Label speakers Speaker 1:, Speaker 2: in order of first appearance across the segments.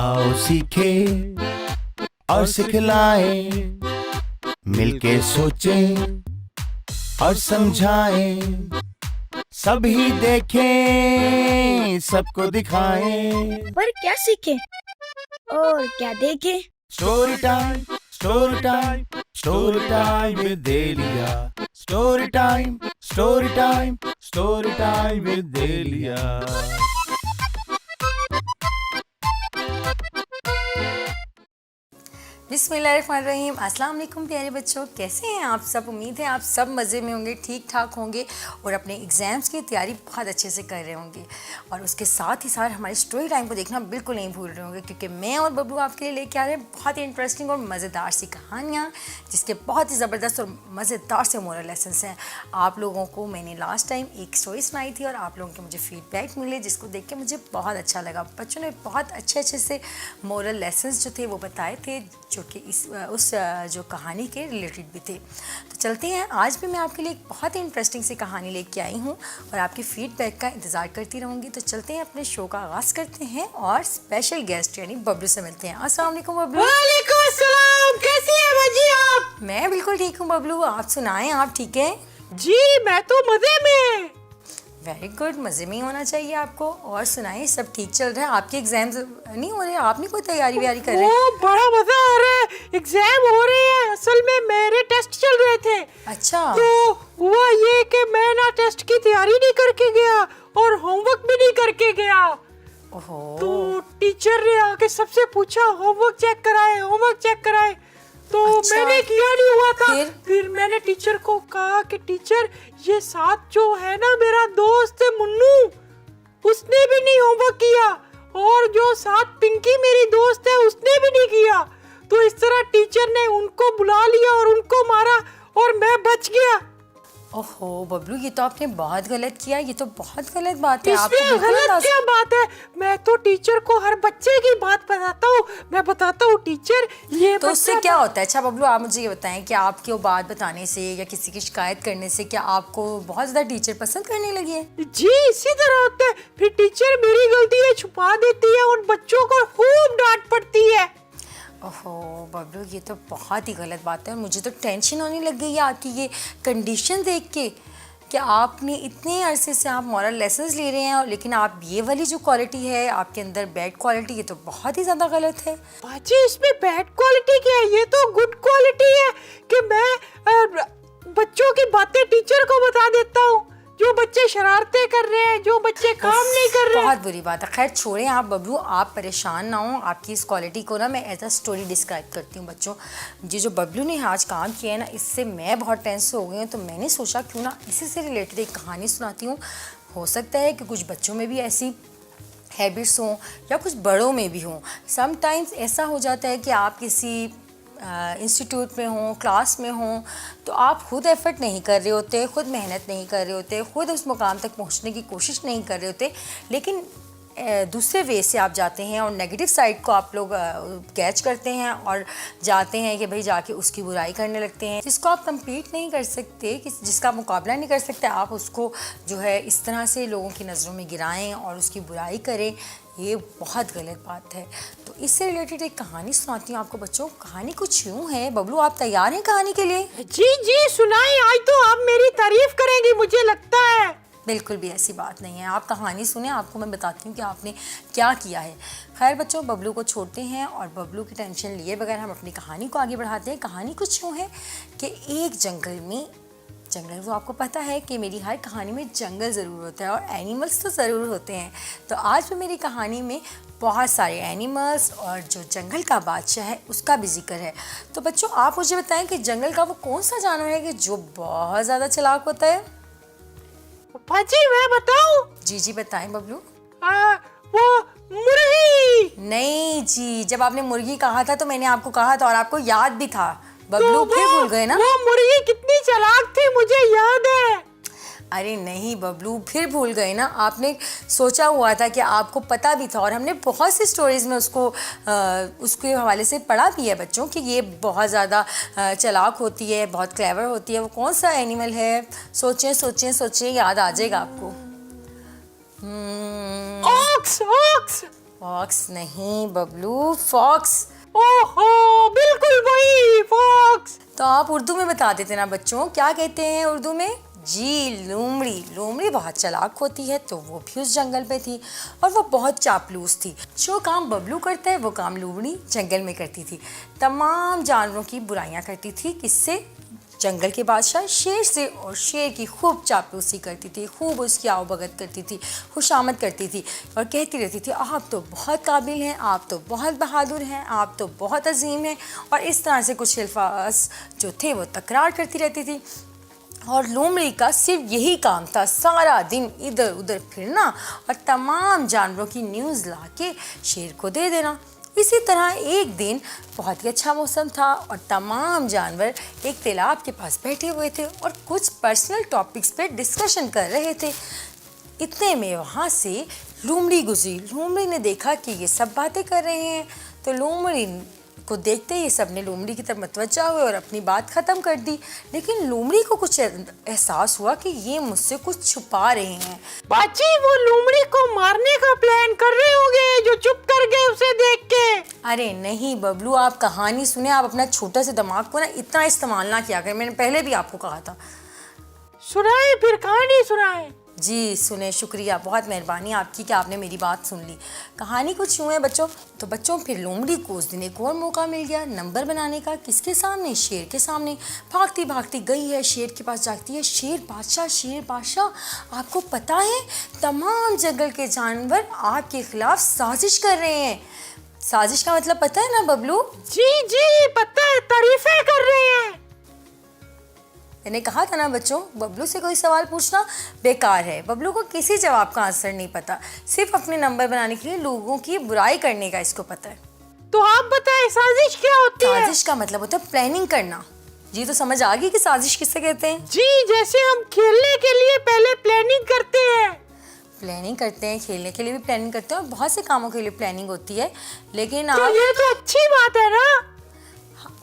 Speaker 1: आओ सीखे और सिखलाएं, मिलके सोचें और समझाएं, सभी देखें सबको दिखाएं।
Speaker 2: पर क्या सीखे और क्या देखे?
Speaker 1: Story time, story time, story time with Delia. Story time, story time, story time with Delia.
Speaker 3: बिस्मिल्लाहिर्रहमानिर्रहीम। अस्सलाम वालेकुम प्यारे बच्चों, कैसे हैं आप सब? उम्मीद है आप सब मज़े में होंगे, ठीक ठाक होंगे और अपने एग्ज़ाम्स की तैयारी बहुत अच्छे से कर रहे होंगे। और उसके साथ ही साथ हमारी स्टोरी टाइम को देखना बिल्कुल नहीं भूल रहे होंगे, क्योंकि मैं और बब्लू आपके लिए लेके आ रहे हैं बहुत ही इंटरेस्टिंग और मज़ेदार सी कहानियाँ, जिसके बहुत ही ज़बरदस्त और मज़ेदार से मोरल लेसन्स हैं। आप लोगों को मैंने लास्ट टाइम एक स्टोरी सुनाई थी और आप लोगों के मुझे फीडबैक मिले, जिसको देख के मुझे बहुत अच्छा लगा। बच्चों ने बहुत अच्छे अच्छे से मोरल लेसन्स जो थे वो बताए थे, जो कि उस जो कहानी के रिलेटेड भी थे। तो चलते हैं, आज भी मैं आपके लिए एक बहुत ही इंटरेस्टिंग सी कहानी लेके आई हूँ और आपके फीडबैक का इंतज़ार करती रहूँगी। तो चलते हैं, अपने शो का आगाज़ करते हैं और स्पेशल गेस्ट यानी बबलू से मिलते हैं। अस्सलाम वालेकुम बबलू।
Speaker 2: वालेकुम अस्सलाम, कैसी हैं बाजी आप?
Speaker 3: मैं बिल्कुल ठीक हूँ बबलू, आप सुनाएं, आप ठीक हैं?
Speaker 2: जी मैं तो मजे में।
Speaker 3: वेरी गुड, मज़े में ही होना चाहिए आपको। और सुनाएं, सब ठीक चल रहा है? आपके एग्जाम्स नहीं हो रहे? आप नहीं कोई तैयारी व्यारी कर रहे?
Speaker 2: ओ बड़ा मजा आ रहा है, एग्जाम हो रहे हैं। असल में मेरे टेस्ट चल रहे थे।
Speaker 3: अच्छा।
Speaker 2: तो हुआ ये कि मैं ना टेस्ट की तैयारी नहीं करके गया और होमवर्क भी नहीं करके गया।
Speaker 3: ओहो।
Speaker 2: तो टीचर ने आके सबसे पूछा होमवर्क चेक कराए, होमवर्क चेक कराए। तो
Speaker 3: अच्छा।
Speaker 2: मैंने किया नहीं हुआ था।
Speaker 3: फिर
Speaker 2: मैंने टीचर को कहा कि टीचर ये साथ जो है ना मेरा दोस्त मुन्नू, उसने भी नहीं होमवर्क किया, और जो साथ पिंकी मेरी दोस्त है उसने भी नहीं किया। तो इस तरह टीचर ने उनको बुला लिया और उनको मारा और मैं बच गया।
Speaker 3: ओहो बबलू, ये तो आपने बहुत गलत किया, ये तो बहुत गलत बात है। आपको
Speaker 2: इसमें
Speaker 3: बिल्कुल
Speaker 2: गलत क्या बात है? मैं तो टीचर को हर बच्चे की बात बताता हूँ। मैं बताता हूँ टीचर ये
Speaker 3: तो उससे क्या होता है? अच्छा बबलू, आप मुझे ये बताएं कि आपकी बात बताने से या किसी की शिकायत करने से क्या आपको बहुत ज़्यादा टीचर पसंद करने लगी है?
Speaker 2: जी इसी तरह होता है। फिर टीचर मेरी गलती है छुपा देती है, उन बच्चों को खूब डांट पड़ती है।
Speaker 3: ओहो बबलू, ये तो बहुत ही गलत बात है। मुझे तो टेंशन होने लग गई है आपकी ये कंडीशन देख के, कि आपने इतने अरसे से आप मॉरल लेसन्स ले रहे हैं और लेकिन आप ये वाली जो क्वालिटी है आपके अंदर, बैड क्वालिटी, ये तो बहुत ही ज़्यादा गलत है।
Speaker 2: बाजी इसमें बैड क्वालिटी क्या है? ये तो गुड क्वालिटी है कि मैं बच्चों की बातें टीचर को बता देता हूँ। जो बच्चे शरारतें कर रहे हैं, जो बच्चे काम नहीं कर रहे हैं।
Speaker 3: बहुत बुरी बात है। खैर छोड़ें आप बबलू, आप परेशान ना हो। आपकी इस क्वालिटी को ना मैं एज अ स्टोरी डिस्क्राइब करती हूँ बच्चों। ये जो बबलू ने आज काम किया है ना, इससे मैं बहुत टेंस हो गई हूँ। तो मैंने सोचा क्यों ना इसी से रिलेटेड एक कहानी सुनाती हूँ। हो सकता है कि कुछ बच्चों में भी ऐसी हैबिट्स हों या कुछ बड़ों में भी हों। समटाइम्स ऐसा हो जाता है कि आप किसी इंस्टीट्यूट में हों, क्लास में हों, तो आप खुद एफर्ट नहीं कर रहे होते, खुद मेहनत नहीं कर रहे होते, खुद उस मुकाम तक पहुंचने की कोशिश नहीं कर रहे होते, लेकिन दूसरे वे से आप जाते हैं और नेगेटिव साइड को आप लोग कैच करते हैं और जाते हैं कि भाई जाके उसकी बुराई करने लगते हैं। जिसको आप कम्पीट नहीं कर सकते, जिसका आप मुकाबला नहीं कर सकते, आप उसको जो है इस तरह से लोगों की नज़रों में गिराएं और उसकी बुराई करें, ये बहुत गलत बात है। तो इससे रिलेटेड एक कहानी सुनाती हूँ आपको बच्चों। कहानी कुछ यूँ है। बबलू, आप तैयार हैं कहानी के लिए?
Speaker 2: जी जी सुनाई। आज तो आप मेरी तारीफ करेंगी मुझे लगता है।
Speaker 3: बिल्कुल भी ऐसी बात नहीं है, आप कहानी सुने, आपको मैं बताती हूँ कि आपने क्या किया है। खैर बच्चों, बबलू को छोड़ते हैं और बबलू की टेंशन लिए बगैर हम अपनी कहानी को आगे बढ़ाते हैं। कहानी कुछ यूँ है कि एक जंगल में, जंगल वो आपको पता है कि मेरी हर कहानी में जंगल ज़रूर होता है और एनिमल्स तो ज़रूर होते हैं। तो आज भी मेरी कहानी में बहुत सारे एनिमल्स और जो जंगल का बादशाह है उसका भी जिक्र है। तो बच्चों आप मुझे बताएं कि जंगल का वो कौन सा जानवर है कि जो बहुत ज़्यादा चालाक होता है?
Speaker 2: बाजी मैं बताऊं?
Speaker 3: जी जी बताएं बबलू।
Speaker 2: वो मुर्गी।
Speaker 3: नहीं जी, जब आपने मुर्गी कहा था तो मैंने आपको कहा था और आपको याद भी था। बबलू फिर भूल गए ना?
Speaker 2: वो मुर्गी कितनी चालाक थी मुझे याद है।
Speaker 3: अरे नहीं बबलू, फिर भूल गए ना? आपने सोचा हुआ था कि आपको पता भी था और हमने बहुत सी स्टोरीज़ में उसके हवाले से पढ़ा भी है बच्चों कि ये बहुत ज़्यादा चालाक होती है, बहुत क्लेवर होती है। वो कौन सा एनिमल है? सोचें सोचें सोचें, याद आ जाएगा आपको।
Speaker 2: ऑक्स। ऑक्स।
Speaker 3: फॉक्स नहीं बबलू, फॉक्स।
Speaker 2: ओहो, बिल्कुल वही, फॉक्स।
Speaker 3: तो आप उर्दू में बता देते ना बच्चों, क्या कहते हैं उर्दू में? जी, लोमड़ी। लोमड़ी बहुत चालाक होती है, तो वो भी उस जंगल पे थी और वो बहुत चापलूस थी। जो काम बबलू करता है वो काम लोमड़ी जंगल में करती थी। तमाम जानवरों की बुराइयां करती थी, किससे? जंगल के बादशाह शेर से, और शेर की खूब चापलूसी करती थी, खूब उसकी आवभगत करती थी, खुशामद करती थी और कहती रहती थी आप तो बहुत काबिल हैं, आप तो बहुत बहादुर हैं, आप तो बहुत अजीम हैं। और इस तरह से कुछ अल्फाज जो थे वो तकरार करती रहती थी। और लोमड़ी का सिर्फ यही काम था, सारा दिन इधर उधर फिरना और तमाम जानवरों की न्यूज़ ला के शेर को दे देना। इसी तरह एक दिन बहुत ही अच्छा मौसम था और तमाम जानवर एक तालाब के पास बैठे हुए थे और कुछ पर्सनल टॉपिक्स पे डिस्कशन कर रहे थे। इतने में वहाँ से लोमड़ी गुजरी। लोमड़ी ने देखा कि ये सब बातें कर रहे हैं, तो लोमड़ी को देखते ही सब ने लोमड़ी की तरफ मतवज्जा हुए और अपनी बात ख़त्म कर दी। लेकिन लोमड़ी को कुछ एहसास हुआ कि ये मुझसे कुछ छुपा रहे हैं।
Speaker 2: बाजी, वो लोमड़ी को मारने का प्लान कर रहे होंगे जो चुप कर गए उसे देख के।
Speaker 3: अरे नहीं बबलू, आप कहानी सुने, आप अपना छोटा सा दिमाग को ना इतना इस्तेमाल ना किया करें, मैंने पहले भी आपको कहा था।
Speaker 2: सुनाए फिर, कहानी सुनाए।
Speaker 3: जी सुने, शुक्रिया, बहुत मेहरबानी आपकी कि आपने मेरी बात सुन ली। कहानी कुछ यूँ है बच्चों। तो बच्चों फिर लोमड़ी को उस दिन एक और मौका मिल गया नंबर बनाने का। किसके सामने? शेर के सामने। भागती भागती गई है, शेर के पास जाती है। शेर बादशाह, आपको पता है तमाम जंगल के जानवर आपके खिलाफ साजिश कर रहे हैं। साजिश का मतलब पता है ना बबलू?
Speaker 2: जी पता है, तारीफें कर रहे हैं।
Speaker 3: मैंने कहा था ना बच्चों, बबलू से कोई सवाल पूछना बेकार है। बबलू को किसी जवाब का आंसर नहीं पता, सिर्फ अपने नंबर बनाने के लिए लोगों की बुराई करने का इसको पता है।
Speaker 2: तो आप बताएं, साजिश क्या होती है?
Speaker 3: साजिश का मतलब होता है प्लानिंग करना। जी तो समझ आ गई कि साजिश किसे कहते हैं?
Speaker 2: जी, जैसे हम खेलने के लिए पहले प्लानिंग करते हैं।
Speaker 3: प्लानिंग करते हैं, खेलने के लिए भी प्लानिंग करते हैं और बहुत से कामों के लिए प्लानिंग होती है। लेकिन
Speaker 2: तो ये तो अच्छी बात है ना?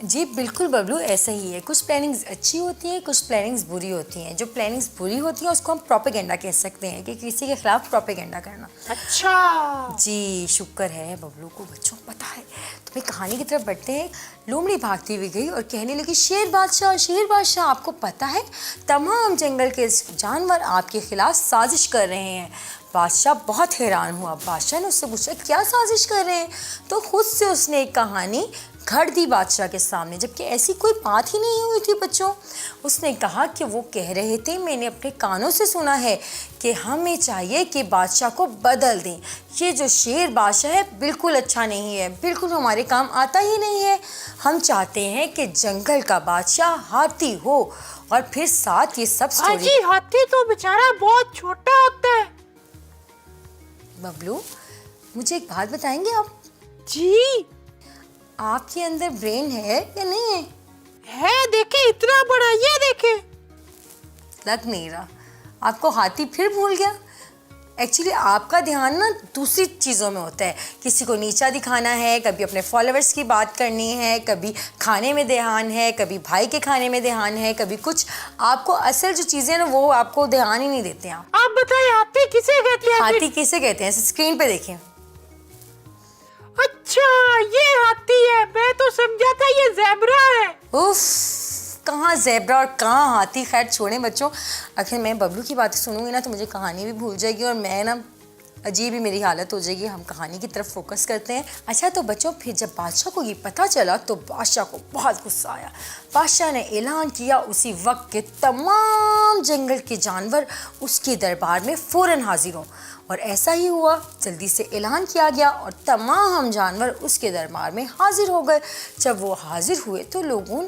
Speaker 3: जी बिल्कुल बबलू, ऐसा ही है। कुछ प्लानिंग्स अच्छी होती हैं, कुछ प्लानिंग्स बुरी होती हैं। जो प्लानिंग्स बुरी होती हैं उसको हम प्रोपेगेंडा कह सकते हैं, कि किसी के खिलाफ प्रोपेगेंडा करना।
Speaker 2: अच्छा
Speaker 3: जी शुक्र है बबलू को बच्चों पता है। तो मैं कहानी की तरफ बढ़ते हैं। लोमड़ी भागती हुई गई और कहने लगी शेर बादशाह, आपको पता है तमाम जंगल के जानवर आपके खिलाफ साजिश कर रहे हैं। बादशाह बहुत हैरान हुआ। बादशाह ने उससे पूछा क्या साजिश कर रहे हैं? तो खुद से उसने एक कहानी घड़ दी बादशाह के सामने, जबकि ऐसी कोई बात ही नहीं हुई थी बच्चों। उसने कहा कि वो कह रहे थे, मैंने अपने कानों से सुना है कि हमें चाहिए कि बादशाह को बदल दें। ये जो शेर बादशाह है बिल्कुल अच्छा नहीं है, बिल्कुल हमारे काम आता ही नहीं है। हम चाहते हैं कि जंगल का बादशाह हाथी हो। और फिर साथ ये सब स्टोरी।
Speaker 2: जी, हाथी तो बेचारा बहुत छोटा होता है।
Speaker 3: बबलू मुझे एक बात बताएंगे आप?
Speaker 2: जी,
Speaker 3: आपके अंदर ब्रेन है या नहीं है?
Speaker 2: है, देखे इतना बड़ा, ये देखे।
Speaker 3: लग नहीं रहा। आपको हाथी फिर भूल गया। एक्चुअली आपका ध्यान ना दूसरी चीज़ों में होता है। किसी को नीचा दिखाना है, कभी अपने फॉलोअर्स की बात करनी है, कभी खाने में ध्यान है, कभी भाई के खाने में ध्यान है, कभी कुछ। आपको असल जो चीज़ें ना वो आपको ध्यान ही नहीं देते हैं।
Speaker 2: आप बताइए, हाथी किसे कहते हैं?
Speaker 3: हाथी किसे कहते हैं? स्क्रीन पे देखें।
Speaker 2: अच्छा, ये हाथी है। मैं तो समझा था ये ज़ेब्रा है।
Speaker 3: उफ, कहाँ ज़ेब्रा और कहाँ हाथी। खैर छोड़ें बच्चों, आखिर मैं बबलू की बातें सुनूंगी ना तो मुझे कहानी भी भूल जाएगी और मैं ना अजीब ही मेरी हालत हो जाएगी। हम कहानी की तरफ फोकस करते हैं। अच्छा तो बच्चों, फिर जब बादशाह को ये पता चला तो बादशाह को बहुत गुस्सा आया। बादशाह ने ऐलान किया उसी वक्त के तमाम जंगल के जानवर उसके दरबार में फ़ौरन हाजिर हों। और ऐसा ही हुआ। जल्दी से ऐलान किया गया और तमाम जानवर उसके दरबार में हाजिर हो गए। जब वो हाजिर हुए तो लोगों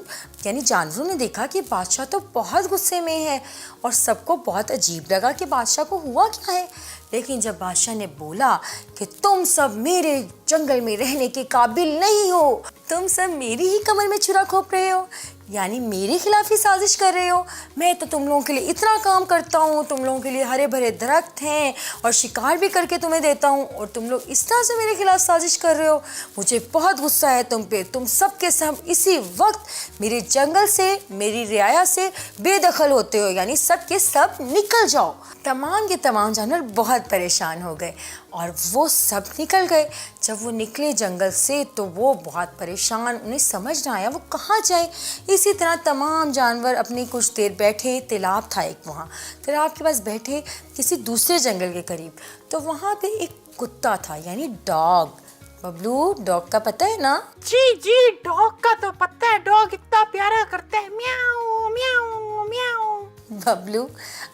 Speaker 3: यानी जानवरों ने देखा कि बादशाह तो बहुत गुस्से में है और सबको बहुत अजीब लगा कि बादशाह को हुआ क्या है। लेकिन जब बादशाह ने बोला कि तुम सब मेरे जंगल में रहने के काबिल नहीं हो, तुम सब मेरी ही कमर में छुरा घोंप रहे हो, यानी मेरे खिलाफ ही साजिश कर रहे हो। मैं तो तुम लोगों के लिए इतना काम करता हूँ, तुम लोगों के लिए हरे भरे दरख्त हैं और शिकार भी करके तुम्हें देता हूँ और तुम लोग इस तरह से मेरे खिलाफ साजिश कर रहे हो। मुझे बहुत गुस्सा है तुम पे। तुम सब के सब इसी वक्त मेरे जंगल से, मेरी रियाया से बेदखल होते हो, यानी सब के सब निकल जाओ। तमाम के तमाम जानवर बहुत परेशान हो गए और वो सब निकल गए। जब वो निकले जंगल से तो वो बहुत परेशान, उन्हें समझ ना आया वो कहाँ जाए। इसी तरह तमाम जानवर अपनी कुछ देर बैठे। तालाब था एक, वहाँ तालाब के पास बैठे किसी दूसरे जंगल के करीब। तो वहाँ पे एक कुत्ता था, यानी डॉग। बबलू, डॉग का पता है ना?
Speaker 2: जी जी, डॉग का तो पता है। डॉग इतना प्यारा करता है, म्याऊ म्याऊ म्याऊ।
Speaker 3: बबलू,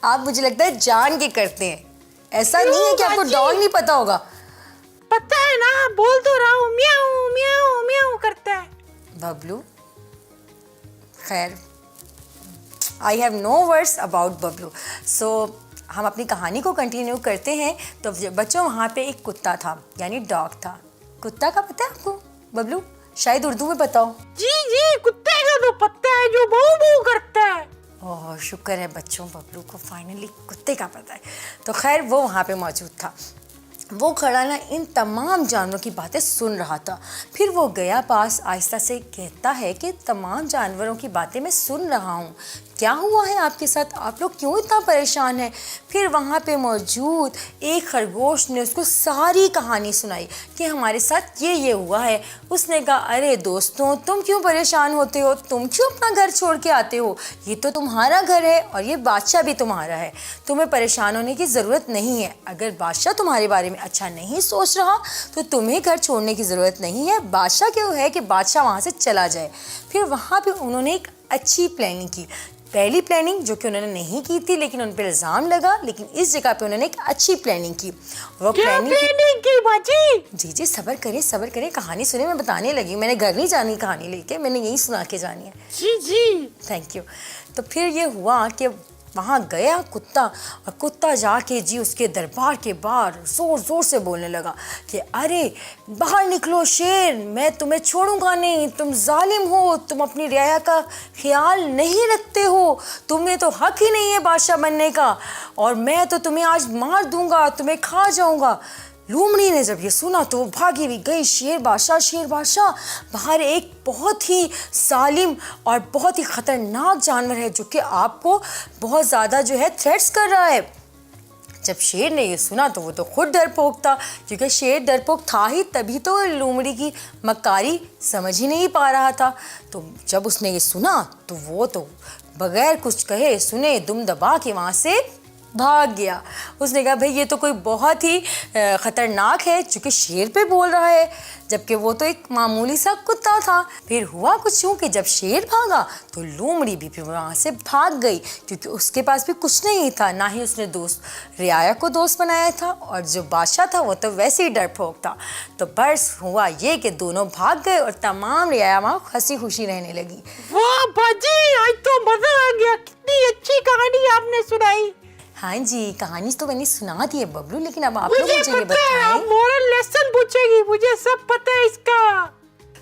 Speaker 3: आप मुझे लगता है जान के करते हैं। ऐसा नहीं है कि आपको डॉग नहीं पता होगा।
Speaker 2: पता है ना, बोल तो रहा हूँ, म्याऊ म्याऊ म्याऊ करता है।
Speaker 3: बबलू, खैर, I have no words about Bablu. So हम अपनी कहानी को कंटिन्यू करते हैं। तो बच्चों, वहाँ पे एक कुत्ता था, यानी डॉग था। कुत्ता का पता है आपको बबलू? शायद उर्दू में बताओ।
Speaker 2: जी जी, कुत्ते का तो पता है, जो बहू बहू करता है।
Speaker 3: ओह, शुक्र है बच्चों, बबलू को फाइनली कुत्ते का पता है। तो खैर, वो वहाँ पे मौजूद था। वो खड़ा ना इन तमाम जानवरों की बातें सुन रहा था। फिर वो गया पास, आहिस्ता से कहता है कि तमाम जानवरों की बातें मैं सुन रहा हूँ, क्या हुआ है आपके साथ? आप लोग क्यों इतना परेशान हैं? फिर वहाँ पे मौजूद एक खरगोश ने उसको सारी कहानी सुनाई कि हमारे साथ ये हुआ है। उसने कहा, अरे दोस्तों, तुम क्यों परेशान होते हो? तुम क्यों अपना घर छोड़ के आते हो? ये तो तुम्हारा घर है और ये बादशाह भी तुम्हारा है। तुम्हें परेशान होने की ज़रूरत नहीं है। अगर बादशाह तुम्हारे बारे में अच्छा नहीं सोच रहा तो तुम्हें घर छोड़ने की ज़रूरत नहीं है। बादशाह क्यों है कि बादशाह वहाँ से चला जाए। फिर वहाँ पे उन्होंने एक अच्छी प्लानिंग की। पहली प्लानिंग जो कि उन्होंने नहीं की थी, लेकिन उन पर इल्ज़ाम लगा, लेकिन इस जगह पे उन्होंने एक अच्छी प्लानिंग की। वो प्लानिंग
Speaker 2: की बाजी?
Speaker 3: जी जी, सब्र करें, कहानी सुने, मैं बताने लगी। मैंने घर नहीं जानी कहानी लेके, मैंने यही सुना के जानी है।
Speaker 2: जी जी,
Speaker 3: थैंक यू। तो फिर ये हुआ कि वहाँ गया कुत्ता, और कुत्ता जाके जी उसके दरबार के बाहर ज़ोर ज़ोर से बोलने लगा कि अरे बाहर निकलो शेर, मैं तुम्हें छोड़ूंगा नहीं। तुम जालिम हो, तुम अपनी रियाया का ख्याल नहीं रखते हो, तुम्हें तो हक ही नहीं है बादशाह बनने का, और मैं तो तुम्हें आज मार दूंगा, तुम्हें खा जाऊंगा। लूमड़ी ने जब ये सुना तो भागी भी गई। शेर बादशाह, बाहर एक बहुत ही जालिम और बहुत ही ख़तरनाक जानवर है जो कि आपको बहुत ज़्यादा जो है थ्रेट्स कर रहा है। जब शेर ने ये सुना तो वो तो खुद डरपोक था, क्योंकि शेर डरपोक था ही तभी तो लूमड़ी की मक्कारी समझ ही नहीं पा रहा था। तो जब उसने ये सुना तो वो तो बगैर कुछ कहे सुने दुम दबा के वहाँ से भाग गया। उसने कहा, भाई ये तो कोई बहुत ही ख़तरनाक है क्योंकि शेर पे बोल रहा है, जबकि वो तो एक मामूली सा कुत्ता था। फिर हुआ कुछ यूँ कि जब शेर भागा तो लूमड़ी भी फिर वहाँ से भाग गई, क्योंकि उसके पास भी कुछ नहीं था, ना ही उसने दोस्त रियाया को दोस्त बनाया था, और जो बादशाह था वो तो वैसे ही डरपोक था। तो बस हुआ ये कि दोनों भाग गए और तमाम रियाया वहाँ हंसी खुशी रहने लगी।
Speaker 2: वाह बाजी, आज तो मजा आ गया, कितनी अच्छी कहानी आपने सुनाई।
Speaker 3: हाँ जी, कहानी तो मैंने सुना दी है बबलू, लेकिन अब आप लोग मुझे ये बताएं।
Speaker 2: आप मोरल लेसन पूछेगी, मुझे सब पता है इसका।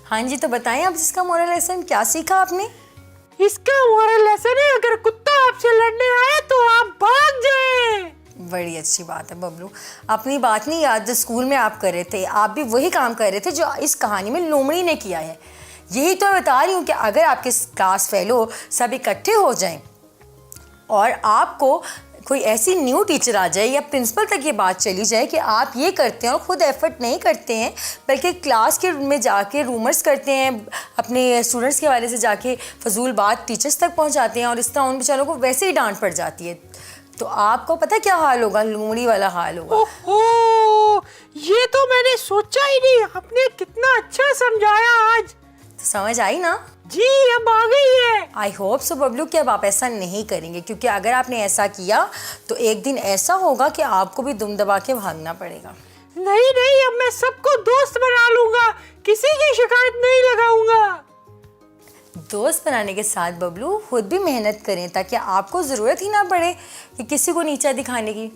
Speaker 3: हाँ जी, तो बताएं आप, इसका मोरल लेसन क्या सीखा आपने?
Speaker 2: इसका मोरल लेसन है, अगर कुत्ता आपसे लड़ने आए तो आप भाग जाएं।
Speaker 3: बड़ी अच्छी बात है बबलू। अपनी बात नहीं याद जो स्कूल में आप कर रहे थे, आप भी वही काम कर रहे थे जो इस कहानी में लोमड़ी ने किया है। यही तो मैं बता रही हूँ कि अगर आपके क्लास फेलो सब इकट्ठे हो जाएं और आपको कोई ऐसी न्यू टीचर आ जाए या प्रिंसिपल तक ये बात चली जाए कि आप ये करते हैं और ख़ुद एफर्ट नहीं करते हैं, बल्कि क्लास के में जाके रूमर्स करते हैं, अपने स्टूडेंट्स के हवाले से जाके फजूल बात टीचर्स तक पहुंचाते हैं, और इस तरह उन बेचारों को वैसे ही डांट पड़ जाती है, तो आपको पता क्या हाल होगा? लूमड़ी वाला हाल होगा।
Speaker 2: ओहो, ये तो मैंने सोचा ही नहीं। आपने कितना अच्छा समझाया आज।
Speaker 3: तो समझ आई ना?
Speaker 2: जी, अब आ गई है।
Speaker 3: आई होप सो बबलू कि अब आप ऐसा नहीं करेंगे, क्योंकि अगर आपने ऐसा किया तो एक दिन ऐसा होगा कि आपको भी दुम दबा के भागना पड़ेगा।
Speaker 2: नहीं, अब मैं सबको दोस्त बना लूंगा, किसी की शिकायत नहीं लगाऊंगा।
Speaker 3: दोस्त बनाने के साथ बबलू खुद भी मेहनत करें, ताकि आपको ज़रूरत ही ना पड़े कि किसी को नीचा दिखाने की।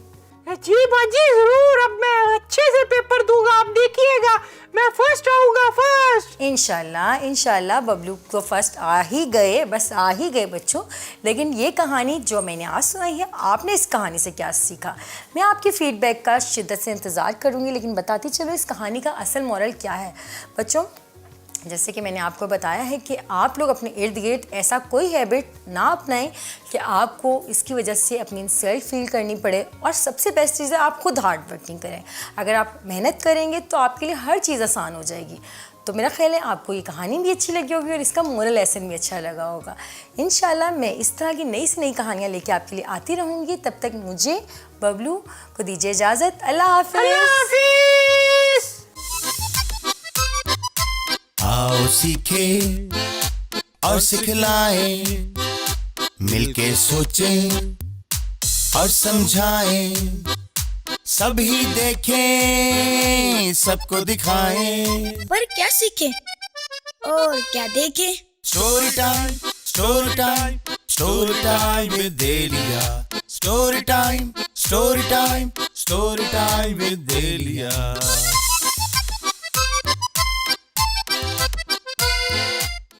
Speaker 2: जी बाजी, जरूर। अब मैं अच्छे से पेपर दूंगा, आप देखिएगा, मैं फर्स्ट आऊंगा, फर्स्ट।
Speaker 3: इंशाल्लाह बबलू को फर्स्ट आ ही गए, बस आ ही गए बच्चों। लेकिन ये कहानी जो मैंने आज सुनाई है, आपने इस कहानी से क्या सीखा? मैं आपके फीडबैक का शिद्दत से इंतज़ार करूँगी, लेकिन बताती चलो इस कहानी का असल मॉरल क्या है। बच्चों, जैसे कि मैंने आपको बताया है कि आप लोग अपने इर्द गिर्द ऐसा कोई हैबिट ना अपनाएं कि आपको इसकी वजह से अपनी इंसल्ट फील करनी पड़े। और सबसे बेस्ट चीज़ है आप खुद हार्ड वर्किंग करें। अगर आप मेहनत करेंगे तो आपके लिए हर चीज़ आसान हो जाएगी। तो मेरा ख्याल है आपको ये कहानी भी अच्छी लगी होगी और इसका मोरल लेसन भी अच्छा लगा होगा। इंशाल्लाह मैं इस तरह की नई से नई कहानियाँ लेके आपके लिए आती रहूँगी। तब तक मुझे बबलू को दीजिए इजाज़त। अल्लाह हाफिज़।
Speaker 1: आओ सीखे और सिखलाएं, मिलके सोचें और समझाएं, सभी देखें सबको दिखाएं।
Speaker 4: पर क्या सीखें और क्या देखें?
Speaker 1: Story time, story time, story time with Delia. Story time, story time, story time with देलिया।